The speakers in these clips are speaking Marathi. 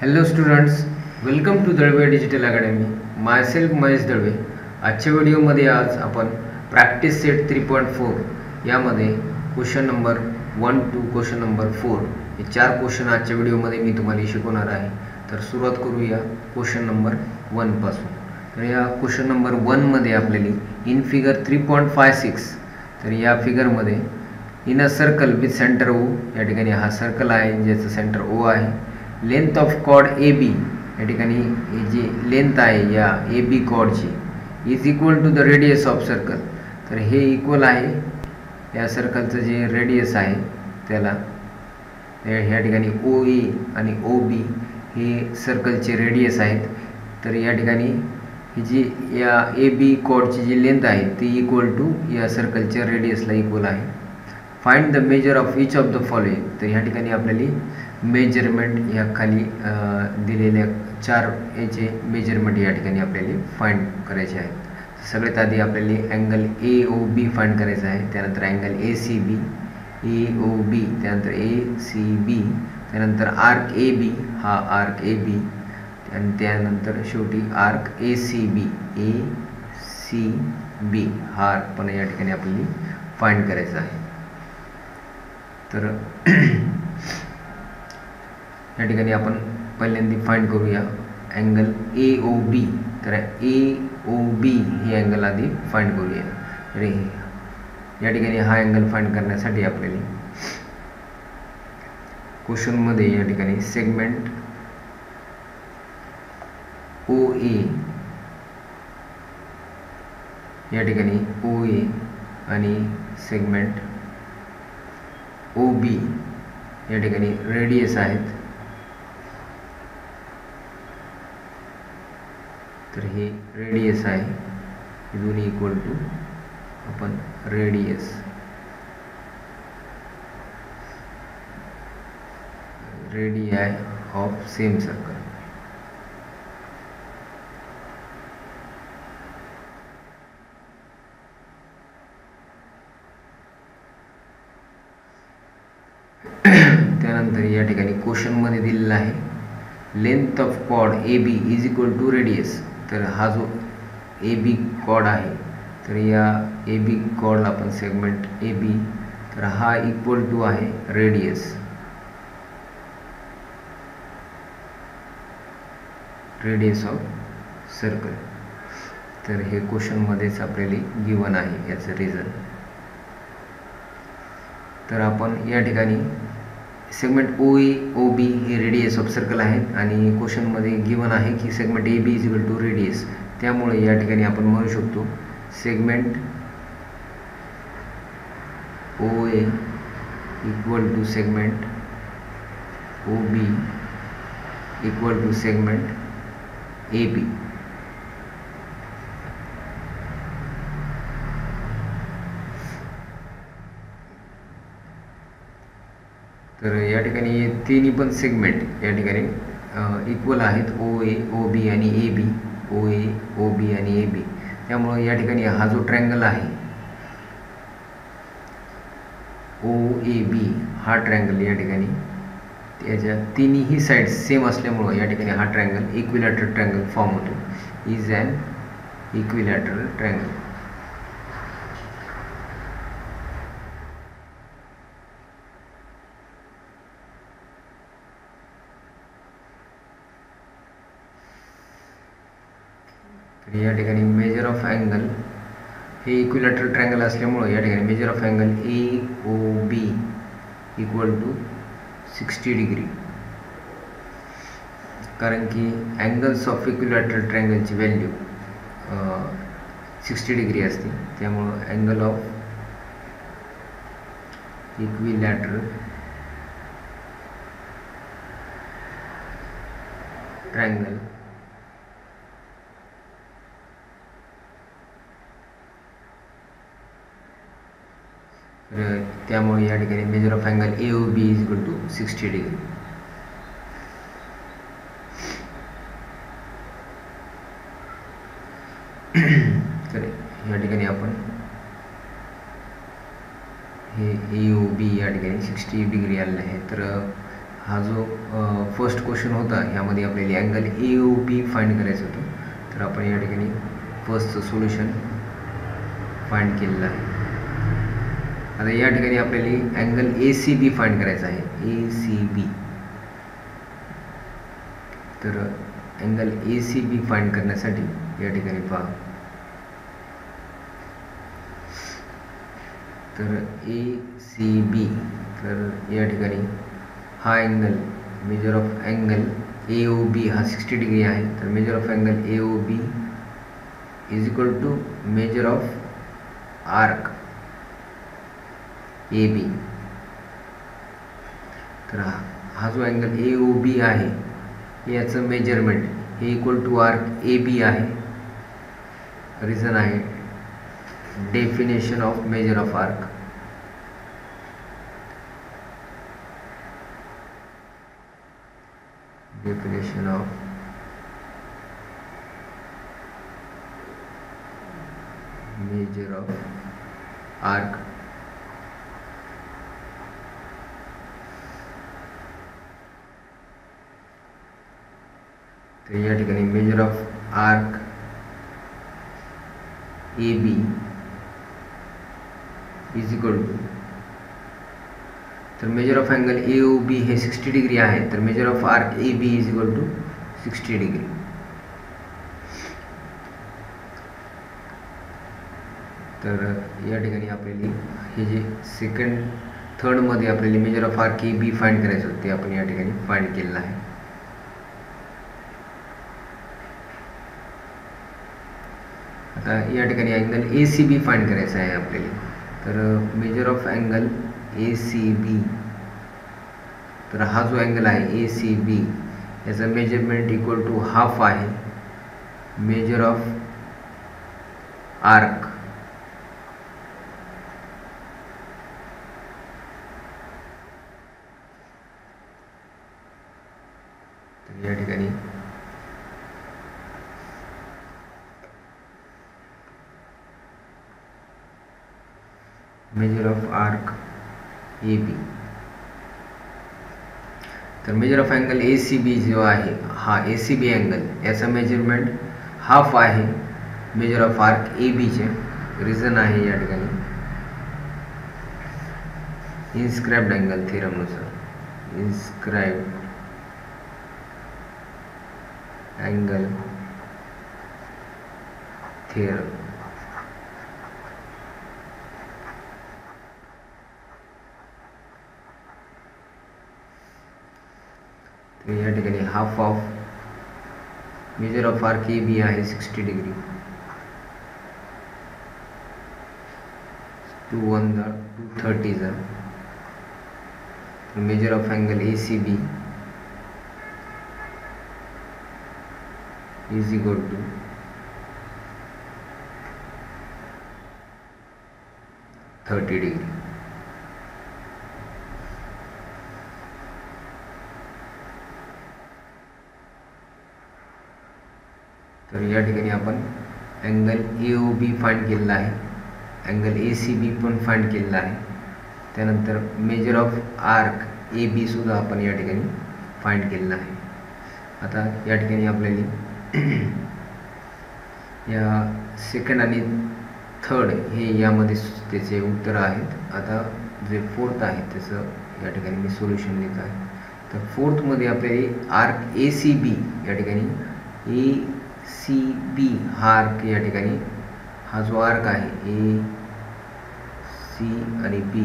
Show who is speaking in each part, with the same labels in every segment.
Speaker 1: Hello students, welcome to Dalvi digital academy. Myself Mahesh Dalvi. आजच्या व्हिडिओमध्ये आज आपण प्रॅक्टिस सेट 3.4 यामध्ये question number 1 to question number 4 हे 4 क्वेश्चन आजच्या व्हिडिओमध्ये मी तुम्हाला शिकवणार आहे. तर सुरुवात करूया क्वेश्चन नंबर 1 पासून. तर या क्वेश्चन नंबर 1 मध्ये आपल्याला इन फिगर 3.56 तर या फिगरमध्ये in a circle with centre O, या ठिकाणी हा सर्कल आहे ज्याचं सेंटर ओ आहे. Length of chord A B, या ठिकाणी ही जी लेंथ आहे या ए बी कॉर्डची is equal to the radius of circle. तर हे इक्वल आहे या सर्कलचं जे रेडियस आहे त्याला. ह्या ठिकाणी ओ ए आणि ओ बी हे सर्कलचे रेडियस आहेत. तर या ठिकाणी ही जी या ए बी कॉर्डची जी लेंथ आहे ती इक्वल टू या सर्कलच्या रेडियसला इक्वल आहे. Find the measure of each of the following. तर ह्या ठिकाणी आपल्याला मेजरमेंट या खाली दिलेल्या 4 याचे मेजरमेंट या ठिकाणी आपल्याला फाइंड करायचे आहेत. सगळ्यात आधी आपल्याला angle A O B find करायचा आहे. त्यानंतर angle A C B, A O बी, त्यानंतर ए सी बी, त्यानंतर आर्क ए बी, हा आर्क ए बी, आणि त्यानंतर शेवटी arc A C B, A C B हा आर्क पण या ठिकाणी आपल्याला फाइंड करायचा आहे. तर या ठिकाणी आपण पहिल्यांदा फाइंड करूया अँगल ए ओ बी. तर ए ओ बी ही अँगल आधी फाइंड करूया. तर या ठिकाणी हा अँगल फाइंड करण्यासाठी आपल्याला क्वेश्चनमध्ये या ठिकाणी सेगमेंट ओ ए, या ठिकाणी ओ ए आणि सेगमेंट ओ बी या ठिकाणी रेडियस आहेत. तर हे रेडियस आहे, हे दोन्ही इक्वल टू आपण radius radii of same circle. त्यानंतर या ठिकाणी क्वेश्चनमध्ये दिलेला आहे length of chord A B is equal to radius. तर हा जो ए बी कॉर्ड आहे तर या ए बी कॉर्डला आपण सेगमेंट ए बी, तर हा इक्वल टू आहे रेडियस ऑफ सर्कल. तर हे क्वेश्चनमध्येच आपल्याला गिवन आहे याचं रिझन. तर आपण या ठिकाणी सेगमेंट ओ ए ओ बी हे रेडियस ऑफ सर्कल आहेत आणि क्वेश्चनमध्ये गिवन आहे की segment A B is equal to radius. त्यामुळे या ठिकाणी आपण म्हणू शकतो segment O A equal to segment O B equal to segment A B. तर या ठिकाणी तिन्ही पण सेगमेंट या ठिकाणी इक्वल आहेत, ओ ए ओ बी आणि A B, O A O बी आणि ए बी. त्यामुळे या ठिकाणी हा जो ट्रायंगल आहे ओ ए बी हा ट्रायंगल या ठिकाणी त्याच्या तिन्ही साईड्स सेम असल्यामुळं या ठिकाणी हा ट्रायंगल इक्विलॅटरल ट्रायंगल फॉर्म होतो. Is an equilateral triangle. या ठिकाणी मेजर ऑफ अँगल हे इक्विलॅटरल ट्रायंगल असल्यामुळं या ठिकाणी measure of angle A O B equal to 60 degree. कारण की अँगल्स ऑफ इक्विलॅटरल ट्रायंगलची व्हॅल्यू 60 डिग्री असते. त्यामुळं अँगल ऑफ इक्विलॅटरल ट्रायंगल त्यामुळे या ठिकाणी measure of angle A O B is equal to 60 degree. तर या ठिकाणी आपण हे ए ओ बी या ठिकाणी 60 डिग्री आलेलं आहे. तर हा जो फर्स्ट क्वेश्चन होता यामध्ये आपल्याला angle A O B find करायचं होतं. तर आपण या ठिकाणी फर्स्टचं सोल्युशन फाइंड केलेलं आहे. आता या ठिकाणी आपल्याला angle A C B find करायचा आहे. A C B. तर angle A C B find करण्यासाठी या ठिकाणी पहा, तर ए सी बी, तर या ठिकाणी हा angle, measure of angle A O B हा 60 डिग्री आहे. तर measure of angle A O B is equal to measure of arc A B. तर हा जो अँगल ए ओ बी आहे याचं मेजरमेंट हे equal to arc A B आहे. रिझन आहे definition of measure of arc. Definition of measure of arc. तर या ठिकाणी measure of arc A B is equal to, तर measure of angle A O B हे 60 डिग्री आहे. तर measure of arc A B is equal to 60 degree. तर या ठिकाणी आपल्याला हे जे थर्डमध्ये आपल्याला measure of arc A B find करायचं होतं ते आपण या ठिकाणी फाइंड केलेलं आहे. आता या ठिकाणी angle A C B find करायचा आहे आपल्याला. तर measure of angle A C B, तर हा जो अँगल आहे ए सी बी याचा मेजरमेंट इक्वल टू हाफ आहे मेजर ऑफ आर्क तर या ठिकाणी measure of arc A B, तर measure of angle A C B जो आहे हा ए सी बी अँगल याचा मेजरमेंट हाफ आहे मेजर ऑफ आर्क ए बीचे. रिझन आहे या ठिकाणी इन्स्क्राइब्ड अँगल थेरमनुसार, इन्स्क्राइब्ड अँगल थेरम. तर या ठिकाणी half of measure of arc A B आहे 60 डिग्री. 2 1 230 जा. Measure of angle A C B is equal to 30 degree. तर या ठिकाणी आपण angle A O B find केलेला आहे, अँगल ए सी बी पण फाइंड केलेला आहे. त्यानंतर measure of arc A B सुद्धा आपण या ठिकाणी फाइंड केलेला आहे. आता या ठिकाणी आपल्याला या सेकंड आणि थर्ड हे यामध्ये त्याचे उत्तर आहेत. आता जे फोर्थ आहे त्याचं या ठिकाणी मी सोल्युशन लिहित आहे. तर फोर्थमध्ये आपल्याला आर्क ए सी बी या ठिकाणी ए सी बी हा आर्क या ठिकाणी हा जो आर्क आहे ए सी आणि बी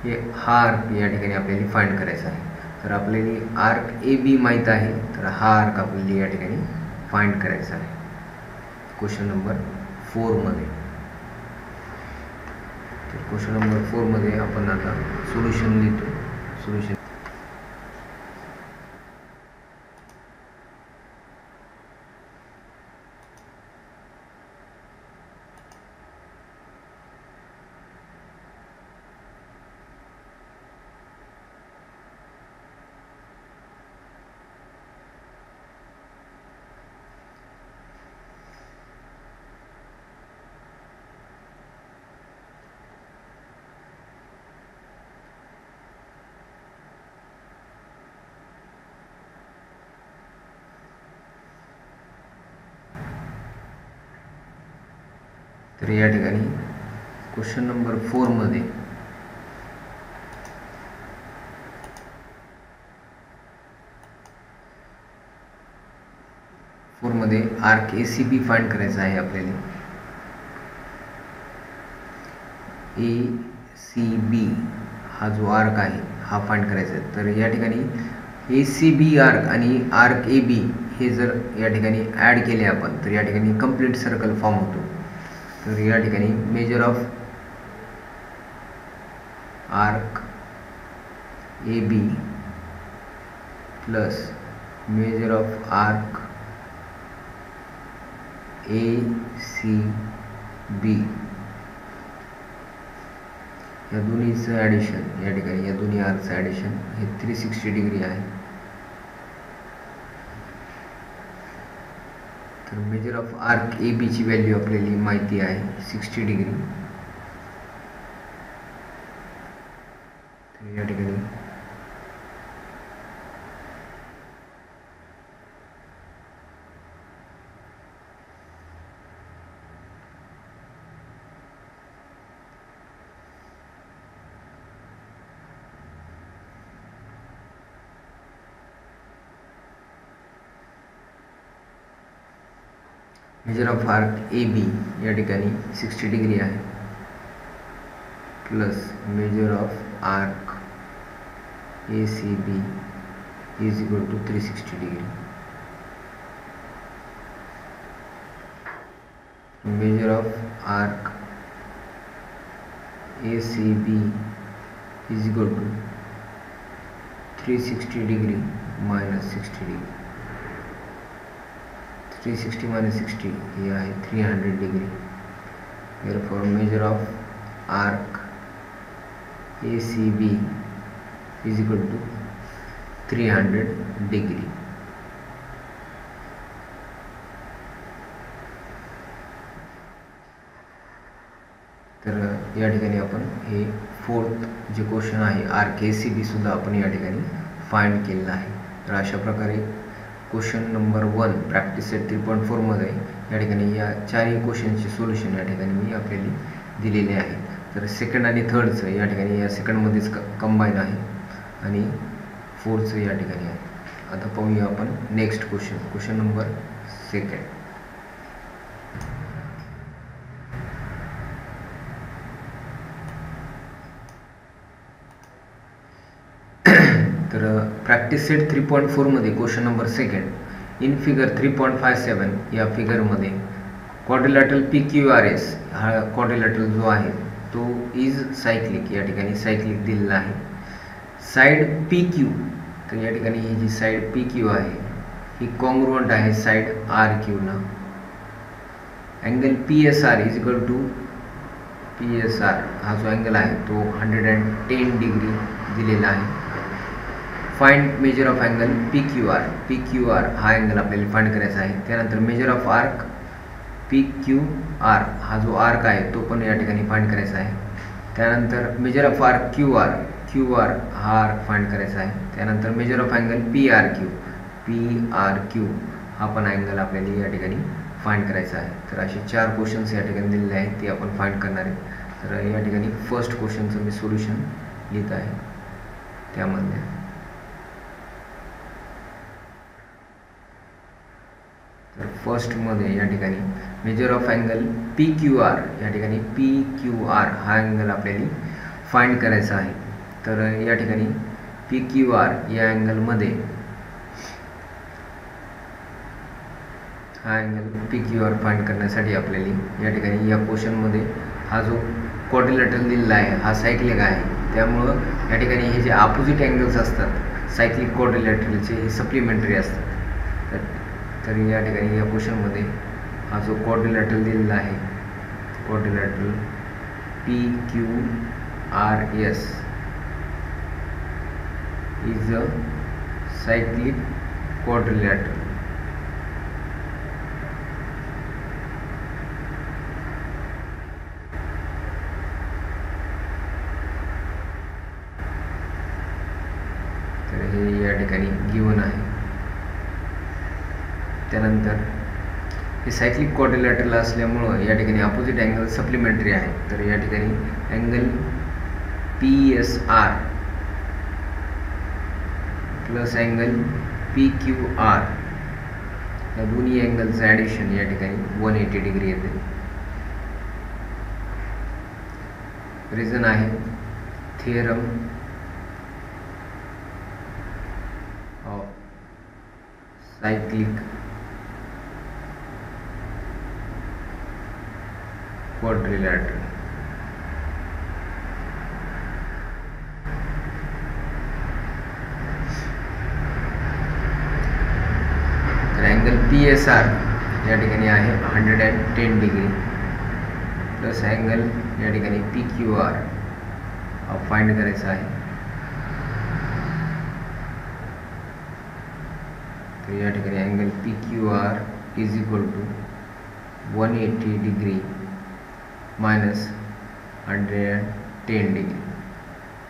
Speaker 1: हे हा आर्क या ठिकाणी आपल्याला फाइंड करायचा आहे. तर आपल्याला आर्क ए बी माहीत आहे, तर हा आर्क आपल्याला या ठिकाणी फाइंड करायचा आहे क्वेश्चन नंबर 4मध्ये. तर क्वेश्चन नंबर 4मध्ये आपण आता सोल्युशन लिहितो. सोल्युशन तर या ठिकाणी क्वेश्चन नंबर 4 मध्ये आर्क ACB फाइंड करायचा आहे आपल्याला. ACB हा जो आर्क आहे हा फाइंड करायचा आहे. तर या ठिकाणी ACB आर्क आणि आर्क AB हे जर या ठिकाणी ॲड केले आपण तर या ठिकाणी कंप्लीट सर्कल फॉर्म होतो. तर या ठिकाणी measure of arc AB plus measure of arc ACB या दोन्हीचं ॲडिशन या ठिकाणी या दोन्ही आर्कचं ॲडिशन हे 360 डिग्री आहे. तर मेजर ऑफ आर्क AB ची व्हॅल्यू आपल्याला माहिती आहे 60 डिग्री. तर या ठिकाणी मेजर ऑफ आर्क AB या ठिकाणी 60 डिग्री आहे plus measure of arc ACB is equal to 360 degree. Measure of arc ACB is equal to 360 degree minus 60 degree. 360 minus 60 ये है 300 degree. Therefore measure of arc ACB is equal to 300 degree. तर या ठिकाणी आपण हे 4th जे क्वेश्चन आहे आर्क ACB सुद्धा आपण या ठिकाणी फाइंड केलेला आहे. तर अशा प्रकारे क्वेश्चन नंबर 1 प्रॅक्टिस सेट 3.4 मध्ये या ठिकाणी या चारही क्वेश्चनचे सोल्युशन या ठिकाणी मी आपल्याला दिलेले आहे. तर सेकंड आणि थर्डचं या ठिकाणी या सेकंडमध्येच कंबाईन आहे आणि 4चं या ठिकाणी आहे. आता पाहूया आपण नेक्स्ट क्वेश्चन नंबर 2. तर प्रॅक्टिस सेट 3.4 मध्ये क्वेश्चन नंबर 2 इन फिगर 3.57 या फिगरमध्ये क्वाड्रिलॅटरल PQRS हा क्वाड्रिलॅटरल जो आहे तो इज सायक्लिक या ठिकाणी सायक्लिक दिलेला आहे. साइड PQ तर या ठिकाणी ही जी साइड PQ आहे ही कॉन्ग्रुएंट आहे साइड RQ ला. Angle PSR is equal to PSR हा जो अँगल आहे तो 110 डिग्री दिलेला आहे. Find major of angle PQR हा अँगल आपल्याला फाइंड करायचा आहे. त्यानंतर मेजर ऑफ आर्क PQR हा जो आर्क आहे तो पण या ठिकाणी फाइंड करायचा आहे. त्यानंतर मेजर ऑफ आर्क QR हा आर्क फाइंड करायचा आहे. त्यानंतर मेजर ऑफ अँगल PRQ हा पण अँगल आपल्याला या ठिकाणी फाइंड करायचा आहे. तर असे 4 क्वेश्चन्स या ठिकाणी दिलेले आहेत ते आपण फाइंड करणार आहे. तर या ठिकाणी फर्स्ट क्वेश्चनचं मी सोल्युशन लिहित आहे. त्यामध्ये तर फर्स्टमध्ये या ठिकाणी मेजर ऑफ अँगल PQR या ठिकाणी PQR हा अँगल आपल्याला फाइंड करायचा आहे. तर या ठिकाणी PQR या अँगलमध्ये हा अँगल PQR फाइंड करण्यासाठी आपल्याला या ठिकाणी या क्वेश्चनमध्ये हा जो क्वाड्रिलॅटरल दिलेला आहे हा सायक्लिक आहे. त्यामुळं या ठिकाणी हे जे अपोजिट अँगल्स असतात सायक्लिक क्वाड्रिलॅटरलचे हे सप्लिमेंटरी असतात. तर या ठिकाणी या क्वेश्चनमध्ये हा जो क्वाड्रिलॅटरल दिलेला आहे quadrilateral PQRS is a cyclic quadrilateral. तर हे या ठिकाणी गिवन आहे. त्यानंतर हे सायक्लिक क्वाड्रिलॅटरल असल्यामुळं या ठिकाणी अपोजिट अँगल सप्लिमेंटरी आहे. तर या ठिकाणी angle PSR plus angle PQR या दोन्ही अँगलचं ॲडिशन या ठिकाणी 180 डिग्री येते. रिझन आहे थिअरम ऑफ सायक्लिक क्वाड्रिलॅटरल. तर अँगल PSR या ठिकाणी आहे 110 डिग्री प्लस अँगल या ठिकाणी PQR फाइंड करायचा आहे. तर या ठिकाणी angle PQR is equal to 180 degree minus 110 degree.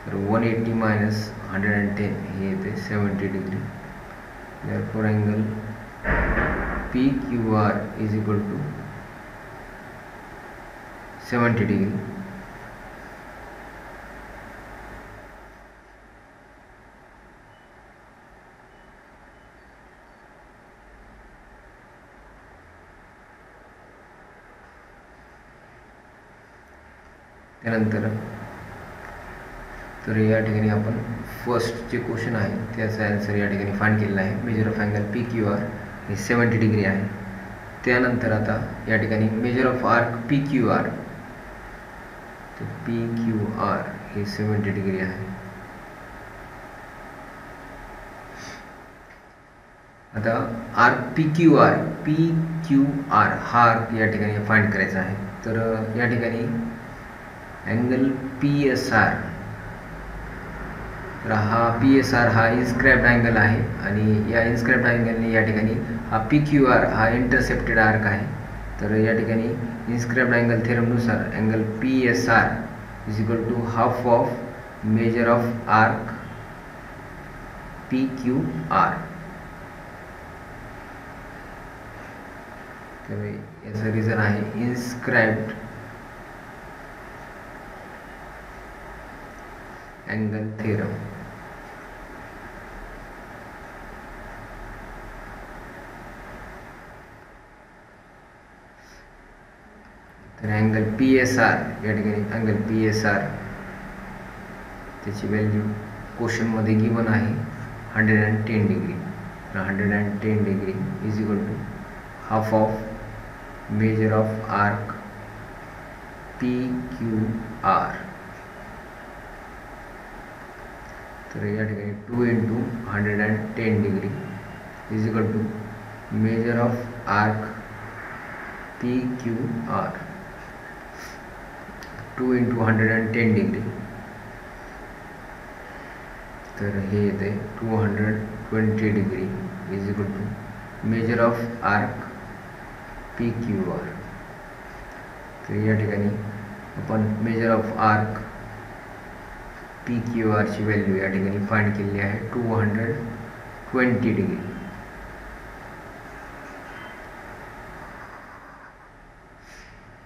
Speaker 1: तर 180 मायनस 110 हे येते 70 degree. therefore angle PQR is equal to 70 degree. त्यानंतर तर या ठिकाणी आपण फर्स्ट जे क्वेश्चन आहे त्याचा आन्सर या ठिकाणी फाइंड केलेला आहे. मेजर ऑफ अँगल PQR हे 70 डिग्री आहे. त्यानंतर आता या ठिकाणी मेजर ऑफ आर्क PQR, तर PQR हे 70 डिग्री आहे. आता आर्क PQR हा आर्क या ठिकाणी फाइंड करायचा आहे. तर या ठिकाणी अँगल PSR, तर हा PSR हा इन्स्क्राइब्ड अँगल आहे आणि या इन्स्क्राइब्ड अँगलने या ठिकाणी हा PQR हा इंटरसेप्टेड आर्क आहे. तर या ठिकाणी इन्स्क्राइब्ड अँगल थेरमनुसार angle PSR is equal to half of measure of arc PQR. तर याचं रिझन आहे इन्स्क्राइब्ड अँगल थेरम. तर अँगल PSR या ठिकाणी अँगल PSR त्याची व्हॅल्यू क्वेश्चनमध्ये गिवन आहे 110 डिग्री. तर 110 degree is equal to half of measure of arc PQR. तर या ठिकाणी 2 into 110 degree is equal to measure of arc PQR. 2 into 110 degree, तर हे येते 220 degree is equal to measure of arc PQR. तर या ठिकाणी आपण मेजर ऑफ आर्क PQR ची व्हॅल्यू या ठिकाणी फाइंड केलेली आहे 220 डिग्री.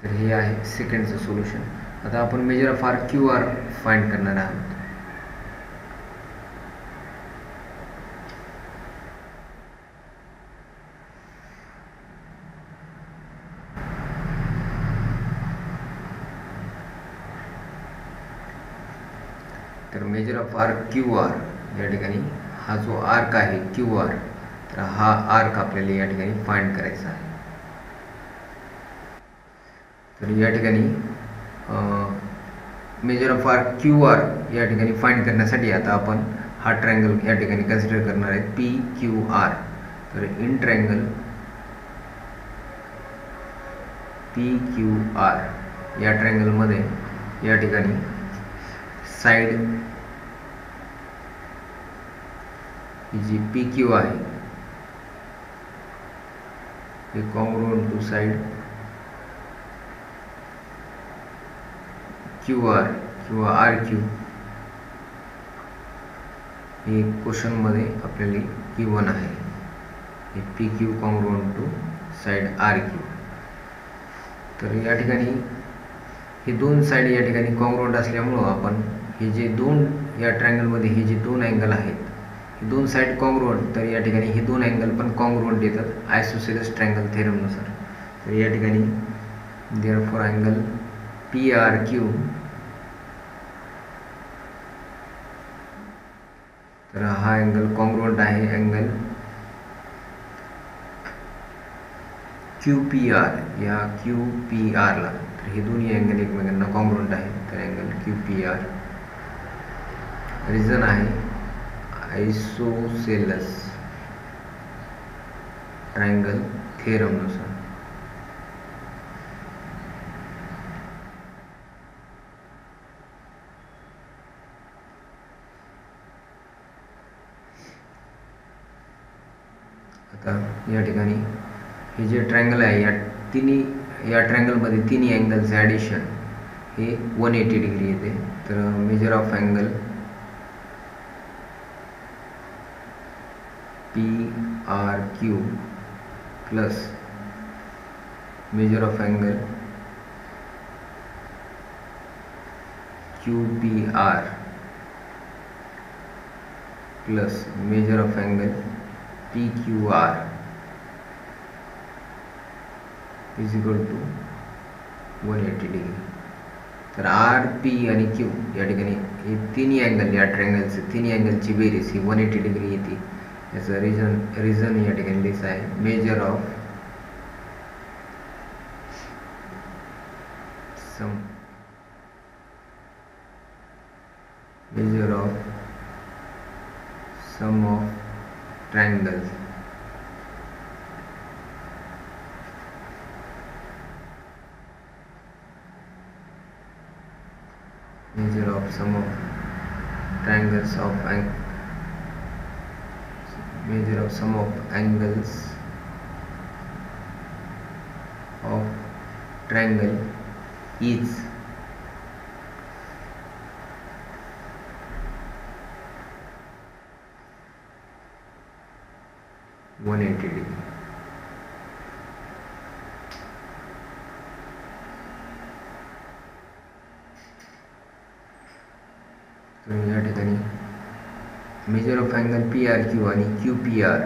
Speaker 1: तर हे आहे सेकंडचं सोल्युशन. आता आपण मेजर ऑफ आर्क QR फाइंड करणार आहोत. तर मेजर ऑफ आर्क QR या ठिकाणी हा जो आर्क आहे QR, तर हा आर्क आपल्याला या ठिकाणी फाइंड करायचा आहे. तर या ठिकाणी मेजर ऑफ आर्क QR या ठिकाणी फाइंड करण्यासाठी आता आपण हा ट्रायंगल या ठिकाणी कन्सिडर करणार आहे PQR. तर इन ट्रायंगल PQR या ट्रायंगलमध्ये या ठिकाणी साइड जी PQ आहे हे कॉन्ग्रुएंट टू साइड QR किंवा RQ हे क्वेश्चनमध्ये आपल्याला गिवन आहे. हे PQ congruent to side RQ. तर या ठिकाणी हे दोन साईड या ठिकाणी कॉन्ग्रुएंट असल्यामुळं आपण हे जे दोन या ट्रायंगलमध्ये हे जे दोन अँगल आहेत हे दोन साईड कॉन्ग्रुएंट, तर या ठिकाणी हे दोन अँगल पण कॉन्ग्रुएंट येतात आयसोसेलेस ट्रायंगल थेरमनुसार. तर या ठिकाणी देअरफॉर अँगल PRQ, तर हा अँगल कॉन्ग्रुएंट आहे अँगल QPR या QPR ला. तर हे दोन्ही अँगल एकमेकांना कॉन्ग्रुएंट आहे. तर अँगल QPR रिजन आहे आयसोसेलेस ट्रायंगल थेरमनुसार. आता या ठिकाणी हे जे ट्रायंगल आहे या ट्रायंगलमध्ये तिन्ही अँगलचे ॲडिशन हे 180 डिग्री येते. तर measure of angle PRQ plus measure of angle QPR plus measure of angle PQR is equal to 180 degree. तर RP आणि Q या ठिकाणी हे तिन्ही अँगल या ट्रायंगलचे तिन्ही अँगलची बेरीज ही 180 डिग्री येते. याचं रिझन या ठिकाणी लिहिचं आहे measure of sum of triangles measure of sum of triangles of measure of sum of angles of triangle is 180 degree. तर या ठिकाणी मेजर ऑफ अँगल PRQ आणि QPR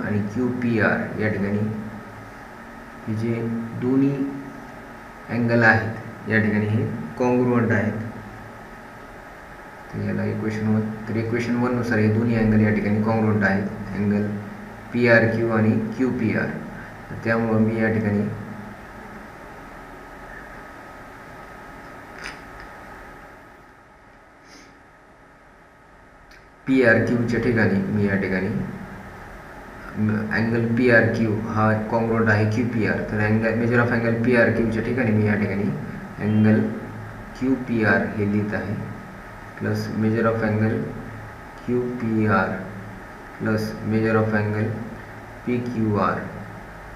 Speaker 1: आणि QPR या ठिकाणी हे जे दोन्ही अँगल आहेत या ठिकाणी हे कॉन्ग्रुएंट आहेत. तर याला इक्वेशन 1 नुसार हे दोन्ही अँगल या ठिकाणी कॉन्ग्रुएंट आहेत अँगल PRQ आणि QPR. त्यामुळं मी या ठिकाणी PRQच्या ठिकाणी मी या ठिकाणी अँगल PRQ हा कॉन्ग्रुएंट आहे QPR. तर मेजर ऑफ अँगल PRQच्या ठिकाणी मी या ठिकाणी अँगल QPR हे लिहित आहे plus measure of angle QPR plus measure of angle PQR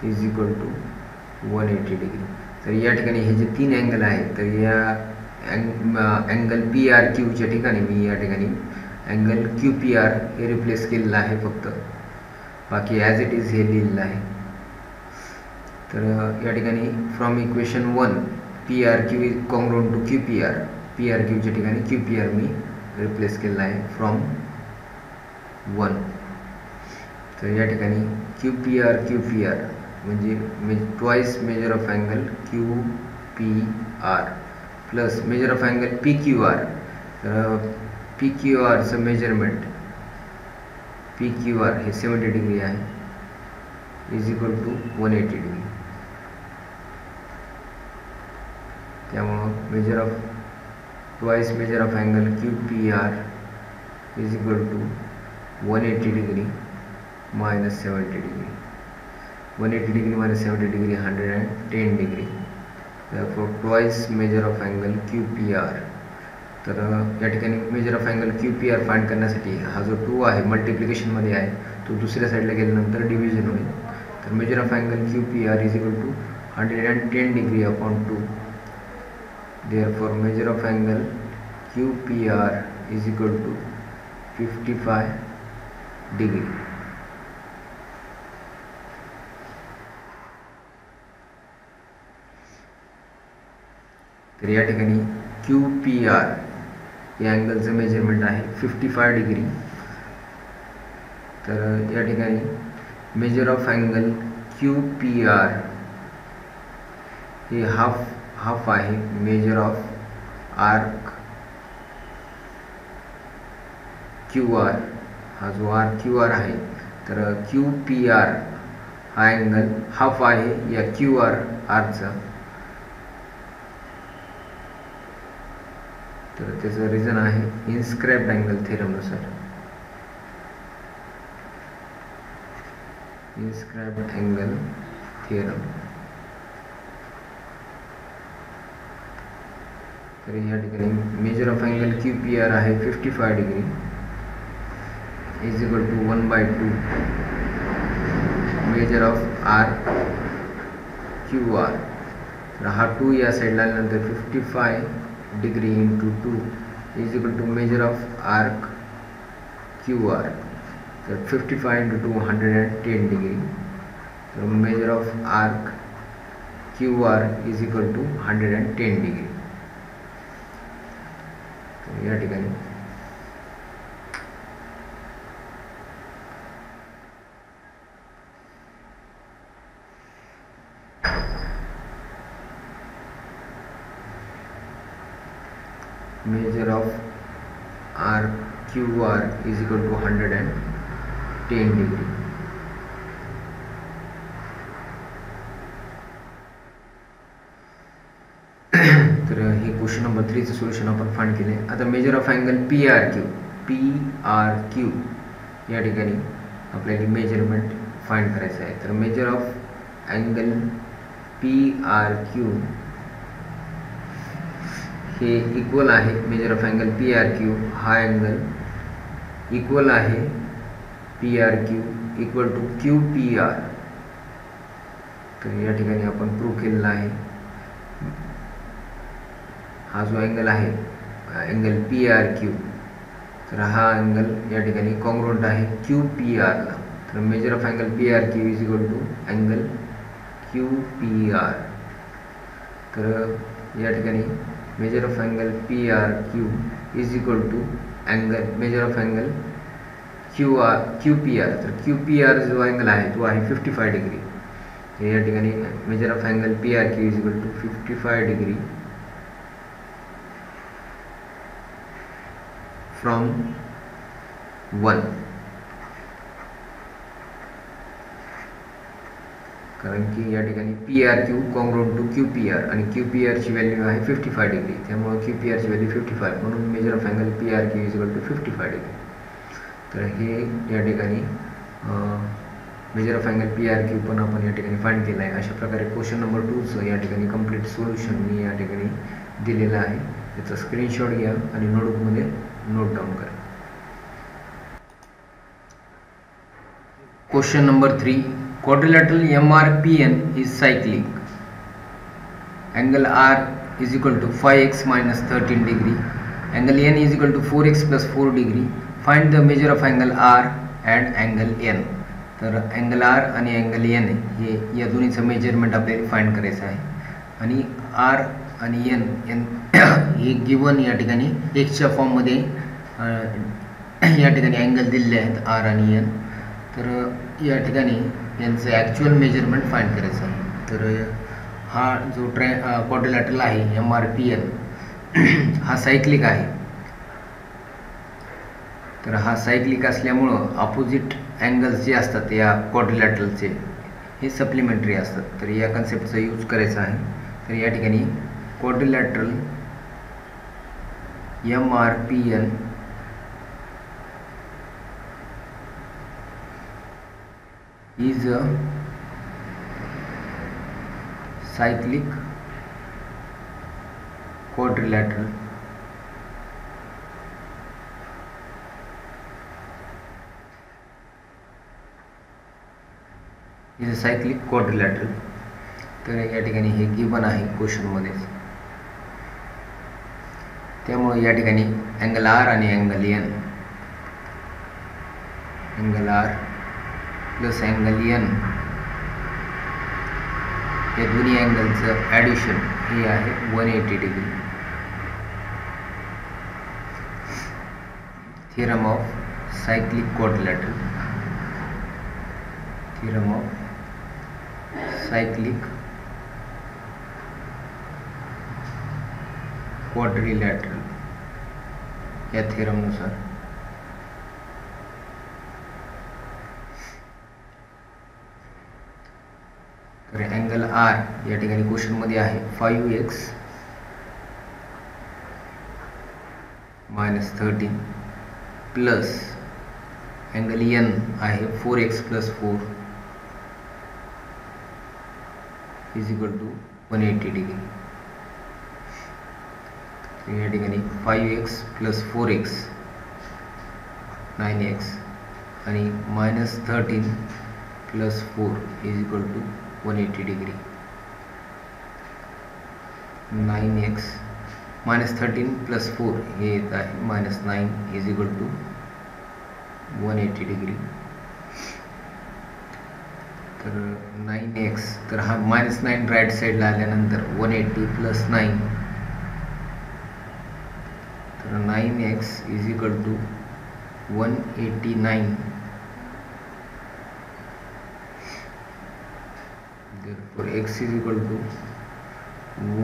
Speaker 1: is equal to 180 degree. तर या ठिकाणी हे जे तीन अँगल आहेत तर या अँगल PRQच्या ठिकाणी मी या ठिकाणी अँगल QPR हे रिप्लेस केलेलं आहे फक्त, बाकी ॲज इट इज हे लिहिलेलं आहे. तर या ठिकाणी from equation 1 PRQ is congruent to QPR, PRQच्या ठिकाणी QPR मी रिप्लेस केलेलं आहे फ्रॉम 1. तर या ठिकाणी QPR म्हणजे twice measure of angle QPR plus measure of angle PQR. तर PQRचं मेजरमेंट PQR हे 70 डिग्री आहे इज इक्वल टू 180 डिग्री. त्यामुळं twice measure of angle QPR is equal to 180 degree minus 70 degree. 180 degree minus 70 degree 110 degree. therefore twice measure of angle QPR. तर या ठिकाणी measure of angle QPR find करण्यासाठी हा जो 2 आहे मल्टिप्लिकेशनमध्ये आहे तो दुसऱ्या साईडला गेल्यानंतर डिव्हिजन होईल. तर measure of angle QPR is equal to 110 degree upon 2. therefore measure of angle QPR is equal to 55 degree. तर या ठिकाणी QPR या अँगलचं मेजरमेंट आहे 55 डिग्री. तर या ठिकाणी मेजर ऑफ अँगल QPR हे हाफ आहे मेजर ऑफ आर्क QR. हा जो QR आहे तर QPR हा अँगल हाफ आहे या QR आरचा. तर त्याचं रिझन आहे इन्स्क्राइब्ड अँगल थेरमनुसार. Inscribed angle theorem. तर या ठिकाणी मेजर ऑफ अँगल QPR आहे 55 degree is equal to 1/2 measure of arc QR. तर हा 2 या साईडला आल्यानंतर 55 degree into 2 is equal to measure of arc QR. तर 55 इंटू 2 110 डिग्री. तर measure of arc QR is equal to 110 degree. तर या ठिकाणी measure of arc QR is equal to 110 degree. तर हे क्वेश्चन नंबर 3 चं सोल्युशन आपण फाइंड केले. आता मेजर ऑफ अँगल PRQ या ठिकाणी आपल्याला मेजरमेंट फाइंड करायचं आहे. तर मेजर ऑफ अँगल PRQ हे इक्वल आहे मेजर ऑफ अँगल PRQ हा अँगल इक्वल आहे PRQ इक्वल टू QPR. तर या ठिकाणी आपण प्रूव्ह केलेला आहे. हा जो अँगल आहे अँगल PRQ तर हा अँगल या ठिकाणी कॉन्ग्रुएंट आहे QPR ला. तर measure of angle PRQ is equal to angle QPR. तर या ठिकाणी measure of angle PRQ is equal to angle measure of angle QPR. तर QPR जो अँगल आहे तो आहे 55 डिग्री. तर या ठिकाणी measure of angle PRQ is equal to 55 degree from 1. कारण की या ठिकाणी PRQ कॉन्ग्रुएंट टू QPR आणि QPR ची व्हॅल्यू आहे 55 डिग्री. त्यामुळे QPR ची व्हॅल्यू 55 म्हणून measure of angle PRQ is equal to 55 degree. तर हे या ठिकाणी मेजर ऑफ अँगल PRQ पण आपण या ठिकाणी फाइंड केला आहे. अशा प्रकारे क्वेश्चन नंबर 2 चं या ठिकाणी कंप्लीट सोल्युशन मी या ठिकाणी दिलेलं आहे. त्याचा स्क्रीनशॉट घ्या आणि नोटबुकमध्ये नोट डाउन करा. Question number 3. Quadrilateral MRPN is cyclic. Angle R is equal to 5x minus 13 degree. Angle N is equal to 4x plus 4 degree. Find the measure of angle R and angle N. तर angle R आणि angle N हे या दोन्हीचं मेजरमेंट आपल्याला फाइंड करायचं आहे. आणि R आणि N हे गिवन या ठिकाणी एक्सच्या फॉर्ममध्ये या ठिकाणी अँगल दिलेले आहेत R आणि N. तर या ठिकाणी यांचं ॲक्च्युअल मेजरमेंट फाइंड करायचं आहे. तर हा जो क्वाड्रिलॅटरल आहे MRPN हा सायक्लिक आहे. तर हा सायक्लिक असल्यामुळं अपोजिट अँगल्स जे असतात या क्वाड्रिलॅटरलचे हे सप्लिमेंटरी असतात. तर या कन्सेप्टचा यूज करायचा आहे. तर या ठिकाणी quadrilateral MRPN is a cyclic quadrilateral तर या ठिकाणी हे गिवन आहे क्वेश्चनमध्ये. त्यामुळे या ठिकाणी अँगल R आणि angle N angle R plus angle N या दोन्ही अँगलचं ॲडिशन हे आहे 180 degree. Theorem of cyclic quadrilateral. Theorem of cyclic quadrilateral या थिअरमनुसार तर अँगल आर या ठिकाणी क्वेश्चनमध्ये आहे 5x - 13 प्लस अँगल एन आहे 4x + 4 = 180 डिग्री. या ठिकाणी 5x + 4x 9x आणि -13 + 4 = 180 डिग्री. 9x -13 + 4 हे येत आहे -9 = 180 डिग्री. तर 9x तर हा -9 राईट साईडला आल्यानंतर 180 + 9 तर 9x = 189. therefore x =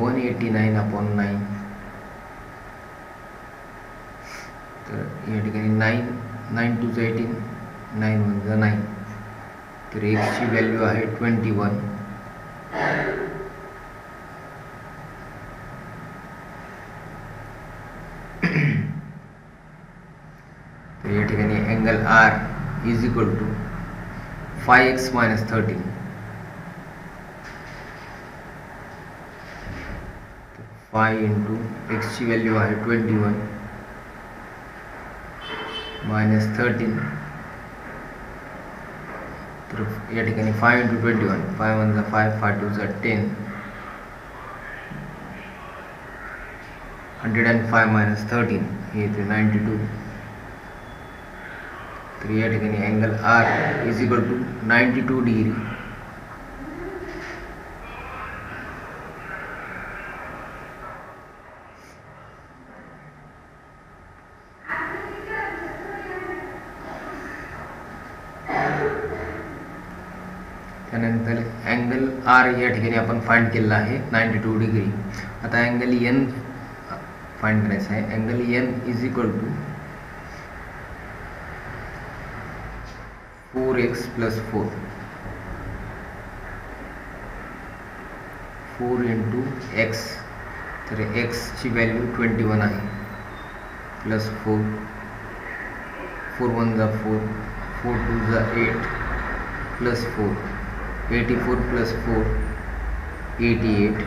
Speaker 1: 189/9. तर या ठिकाणी 9 2 18 9 1 9 तर x ची व्हॅल्यू आहे 21. तर या ठिकाणी अँगल आर = 5x - 13. 5 × x ची व्हॅल्यू आहे 21 -13 तर या ठिकाणी 5 × 21 5 1 5 5 2 10 105 - 13 हे येते 92. तर या ठिकाणी अँगल आर = 92 डिग्री. त्यानंतर अँगल आर या ठिकाणी आपण फाइंड केलेला आहे 92 डिग्री. आता अँगल एन फाइंड करायचा आहे. अँगल एन = 4x + 4 4 × x तर x ची व्हॅल्यू 21 आहे + 4 4 1 4 4 2 8 + 4 84 + 4 88.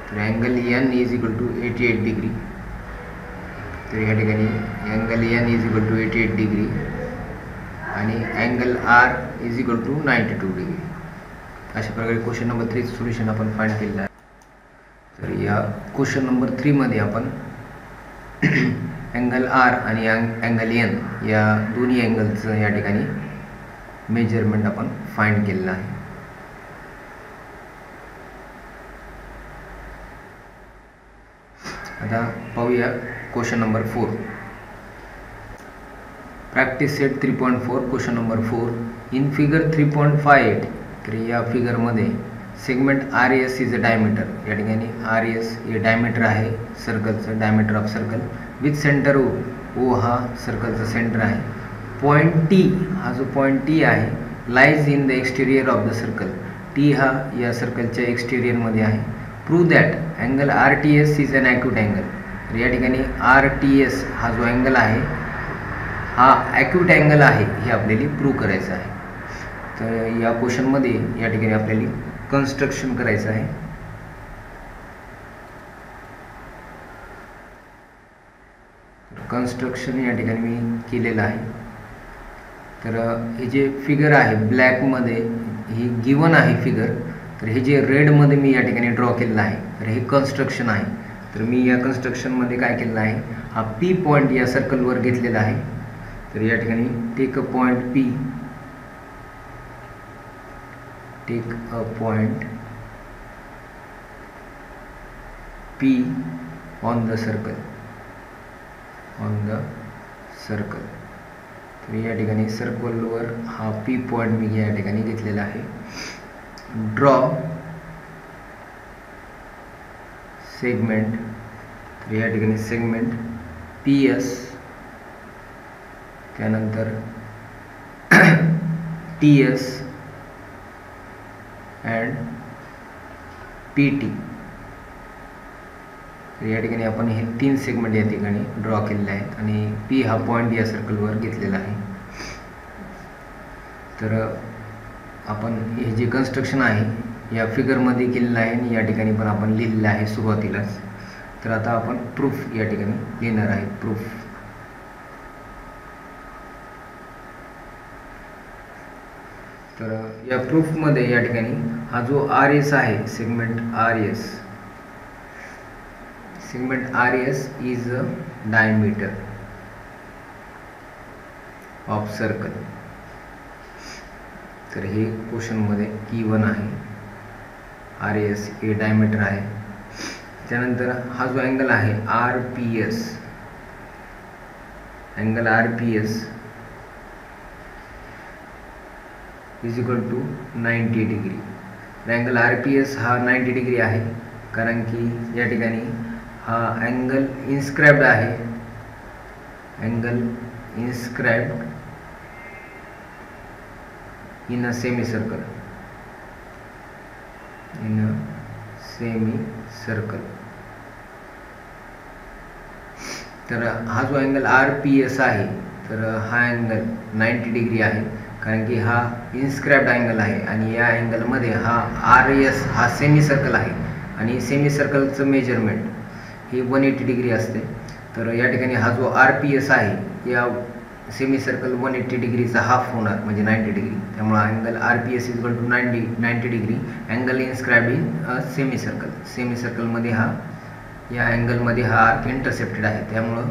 Speaker 1: तर अँगल एन = 88 डिग्री. तर या ठिकाणी अँगल एन = 88 डिग्री आणि अँगल आर = 92 डिग्री. अशा प्रकारे क्वेश्चन नंबर 3 सोल्युशन आपण फाइंड केलेलं आहे. तर या क्वेश्चन नंबर 3 मध्ये आपण अँगल आर आणि अँगल एन या दोन्ही अँगलचं या ठिकाणी मेजरमेंट आपण फाइंड केलेलं आहे. आता पाहूया question number 4. Practice set 3.4 question number 4. In figure 3.58 तर या फिगरमध्ये segment RS is a diameter. या ठिकाणी RS हे डायमीटर आहे सर्कलचं, diameter of circle with centre O हा सर्कलचा सेंटर आहे. पॉईंट T हा जो पॉईंट T आहे lies in the exterior of the circle. T हा या सर्कलच्या एक्सटेरियरमध्ये आहे. Prove that angle RTS is an acute angle. तर या ठिकाणी RTS हा जो अँगल आहे हा ॲक्यूट अँगल आहे हे आपल्याला प्रूव्ह करायचं आहे. तर या क्वेश्चनमध्ये या ठिकाणी आपल्याला कन्स्ट्रक्शन करायचं आहे. कन्स्ट्रक्शन या ठिकाणी मी केलेलं आहे. तर हे जे फिगर आहे ब्लॅकमध्ये ही गिवन आहे फिगर. तर हे जे रेडमध्ये मी या ठिकाणी ड्रॉ केलेलं आहे तर हे कन्स्ट्रक्शन आहे. तर मी या कन्स्ट्रक्शनमध्ये काय केलेलं आहे हा P पॉईंट या सर्कलवर घेतलेला आहे. तर या ठिकाणी take a point P, take a point P on the circle. तर या ठिकाणी सर्कलवर हा P पॉईंट मी या ठिकाणी घेतलेला आहे. Draw segment. तर या ठिकाणी सेगमेंट PS, त्यानंतर TS अँड PT. तर या ठिकाणी आपण हे 3 सेगमेंट या ठिकाणी ड्रॉ केलेले आहेत आणि P हा पॉईंट या सर्कलवर घेतलेला आहे. तर आपण हे जे कन्स्ट्रक्शन आहे या फिगरमध्ये केलेलं आहे आणि या ठिकाणी पण आपण लिहिलेलं आहे सुरुवातीलाच. तर आता आपण प्रूफ या ठिकाणी लिहिणार आहे. प्रूफ. तर या प्रूफमध्ये या ठिकाणी हा जो RS आहे, segment RS is a diameter of circle. तर हे क्वेश्चनमध्ये की 1 आहे. RS हे डायमीटर आहे. त्यानंतर हा जो अँगल आहे RPS, angle RPS is equal to 90 degree. Angle RPS हा 90 डिग्री आहे कारण की या ठिकाणी हा अँगल इन्स्क्राइब्ड आहे. Angle inscribed in a semicircle. तर हा जो अँगल RPS आहे तर हा अँगल 90 डिग्री आहे कारण की हा इन्स्क्राइब्ड अँगल आहे आणि या अँगलमध्ये हा RS हा सेमीसर्कल आहे आणि सेमीसर्कलचं मेजरमेंट ही 180 डिग्री असते. तर या ठिकाणी हा जो RPS आहे या सेमीसर्कल 180 डिग्रीचा हाफ होणार म्हणजे 90 डिग्री. त्यामुळे angle RPS is equal to 90 degree. Angle inscribed in सेमीसर्कलमध्ये या अँगलमध्ये हा आर्क इंटरसेप्टेड आहे. त्यामुळं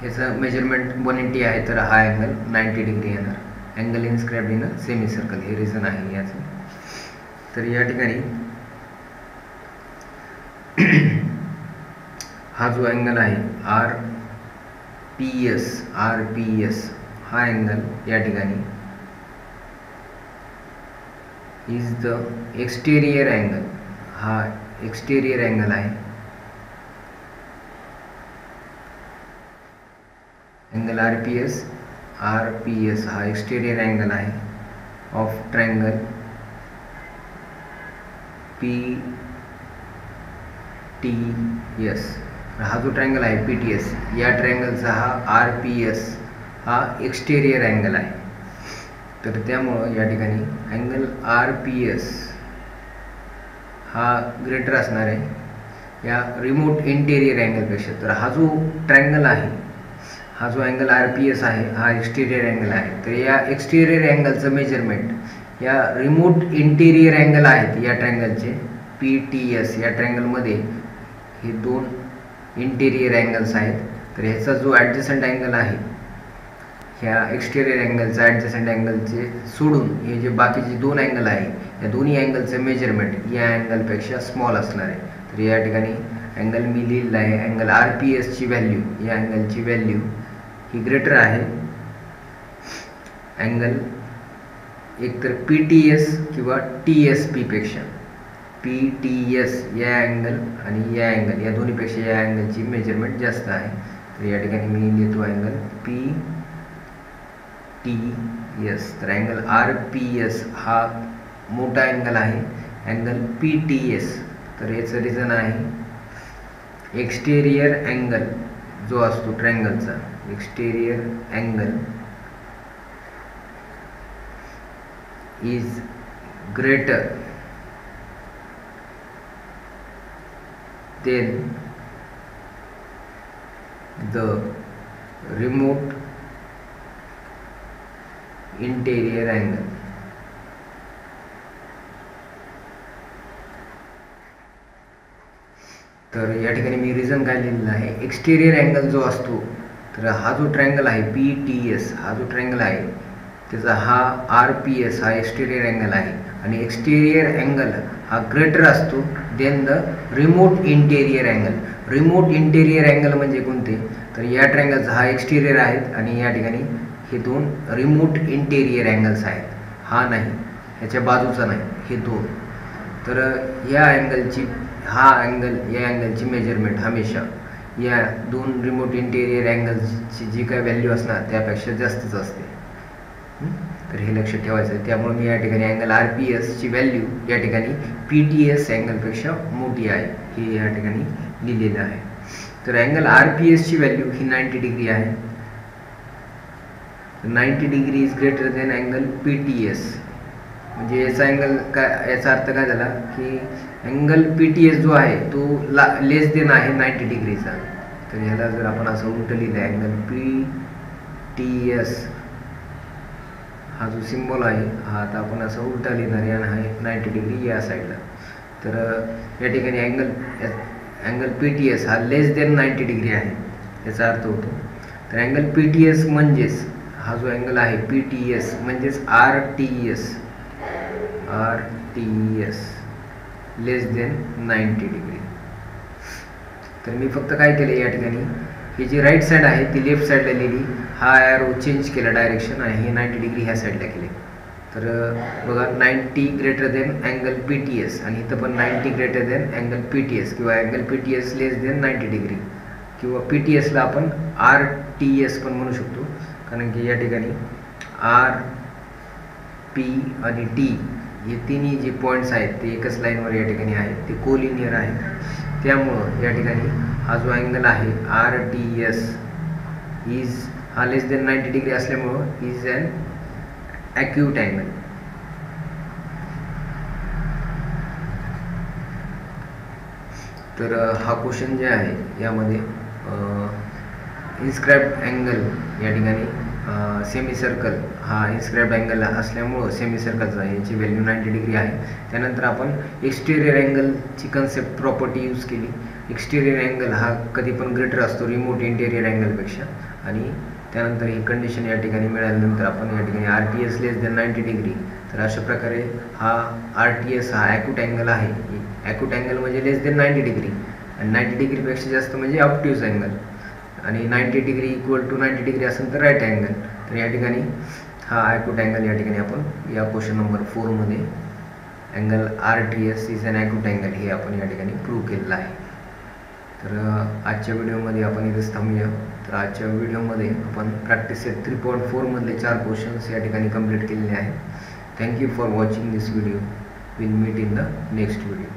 Speaker 1: ह्याचं मेजरमेंट 180 आहे तर हा अँगल 90 डिग्री येणार. अँगल इन्स्क्राइब्ड इन सेमीसर्कल हे रिझन आहे याचं. तर या ठिकाणी हा जो अँगल आहे RPS हा अँगल या ठिकाणी इज द एक्सटेरियर अँगल. हा एक्सटेरियर अँगल आहे. अँगल RPS हा एक्सटेरियर अँगल आहे ऑफ ट्रायंगल PTS. हा जो ट्रायंगल आहे PTS या ट्रायंगलचा हा RPS हा एक्सटेरियर अँगल आहे. तर त्यामुळं या ठिकाणी अँगल RPS हा ग्रेटर असणार आहे या रिमोट इंटेरियर अँगलपेक्षा. तर हा जो ट्रायंगल आहे, हा जो अँगल RPS आहे हा एक्सटेरियर अँगल आहे. तर या एक्सटेरियर अँगलचं मेजरमेंट या रिमोट इंटेरियर अँगल आहेत या ट्रायंगलचे PTS या ट्रायंगलमध्ये हे 2 इंटेरियर अँगल्स आहेत. तर ह्याचा जो ॲडजसंट अँगल आहे ह्या एक्सटेरियर अँगलचा ॲडजसंट अँगलचे सोडून हे जे बाकीचे 2 अँगल आहे या दोन्ही अँगलचं मेजरमेंट या अँगलपेक्षा स्मॉल असणार आहे. तर या ठिकाणी अँगल मी लिहिलेला आहे. अँगल RPSची व्हॅल्यू या अँगलची व्हॅल्यू ही ग्रेटर आहे अँगल एकतर PTS किंवा TSP पेक्षा. PTS या अँगल आणि या अँगल या दोन्हीपेक्षा या अँगलची मेजरमेंट जास्त आहे. तर या ठिकाणी मी लिहितो अँगल PTS. तर अँगल RPS हा मोठा अँगल आहे. अँगल PTS तर याचं रिझन आहे एक्सटेरियर अँगल जो असतो ट्रायंगलचा, exterior angle is greater than the remote interior angle. तर या ठिकाणी मी रिझन काय लिहिलेलं आहे, एक्सटेरियर अँगल जो असतो तर हा जो ट्रायंगल आहे PTS हा जो ट्रायंगल आहे त्याचा हा RPS हा एक्सटेरियर अँगल आहे आणि एक्सटेरियर अँगल हा ग्रेटर असतो than the remote interior angle. Remote interior angle म्हणजे कोणते, तर या ट्रायंगलचा हा एक्सटेरियर आहेत आणि या ठिकाणी हे दोन रिमोट इंटेरियर अँगल्स आहेत. हा नाही, ह्याच्या बाजूचा नाही, हे दोन. तर या अँगलची या अँगलची मेजरमेंट हमेशा या दोन रिमोट इंटेरियर अँगल्सची जी काय व्हॅल्यू असणार त्यापेक्षा जास्तच असते. तर हे लक्षात ठेवायचं आहे. त्यामुळे मी या ठिकाणी अँगल RPS ची व्हॅल्यू या ठिकाणी PTS अँगलपेक्षा मोठी आहे हे या ठिकाणी लिहिलेलं आहे. तर अँगल RPS ची व्हॅल्यू ही 90 डिग्री आहे. 90 degree is greater then angle PTS. म्हणजे याचा अर्थ काय झाला की अँगल PTS जो आहे तो लेस देन आहे 90 डिग्रीचा. तर ह्याला जर आपण असं उलट लिहिलं अँगल PTS हा जो सिम्बॉल आहे हा आता आपण असा उलटा लिहिणार आहे 90 डिग्री या साईडला. तर या ठिकाणी अँगल PTS हा लेस देन 90 डिग्री आहे याचा अर्थ होतो. तर अँगल PTS म्हणजेच हा जो अँगल आहे PTS म्हणजेच RTS लेस देन 90 डिग्री. तर मी फक्त काय केलं या ठिकाणी ही जी राईट साईड आहे ती लेफ्ट साईडला लिहिली, हा ॲरो चेंज केला डायरेक्शन आणि हे 90 डिग्री ह्या साईडला केले. तर बघा 90 ग्रेटर देन अँगल PTS आणि इथं पण 90 ग्रेटर देन अँगल PTS किंवा angle PTS less than 90 degree किंवा PTSला आपण RTS पण म्हणू शकतो, कारण की या ठिकाणी RP आणि T हे तिन्ही जे पॉईंट्स आहेत ते एकच लाईनवर या ठिकाणी आहेत, ते कोलिनियर आहेत. त्यामुळं या ठिकाणी हा जो अँगल आहे RTS हा लेस देन 90 डिग्री असल्यामुळं इज अन ॲक्यूट अँगल. तर हा क्वेश्चन जे आहे यामध्ये इन्स्क्राइब्ड अँगल या ठिकाणी सेमी सर्कल हा इन्स्क्राइब्ड अँगल असल्यामुळं सेमी सर्कलचा याची व्हॅल्यू 90 डिग्री आहे. त्यानंतर आपण एक्सटेरियर अँगलची कन्सेप्ट प्रॉपर्टी यूज केली. एक्सटेरियर अँगल हा कधी पण ग्रेटर असतो रिमोट इंटेरियर अँगलपेक्षा आणि त्यानंतर ही कंडिशन या ठिकाणी मिळाल्यानंतर आपण या ठिकाणी RTS लेस देन 90 डिग्री. तर अशा प्रकारे हा RTS हा ॲक्यूट अँगल आहे. ॲक्यूट अँगल म्हणजे लेस देन 90 डिग्री आणि 90 डिग्रीपेक्षा जास्त म्हणजे ऑब्ट्यूज अँगल आणि 90 डिग्री इक्वल टू 90 डिग्री असेल तर राईट अँगल. तर या ठिकाणी हा ॲक्यूट अँगल या ठिकाणी आपण या क्वेश्चन नंबर 4 मध्ये angle RTS is an acute angle हे आपण या ठिकाणी प्रूव्ह केलेलं आहे. तर आजच्या व्हिडिओमध्ये आपण इथेच थांबूया. तर आजच्या व्हिडिओमध्ये आपण प्रॅक्टिस सेट 3.4 मधले 4 क्वेश्चन्स या ठिकाणी कंप्लीट केलेले आहेत. Thank you for watching this video. Will meet in the next video.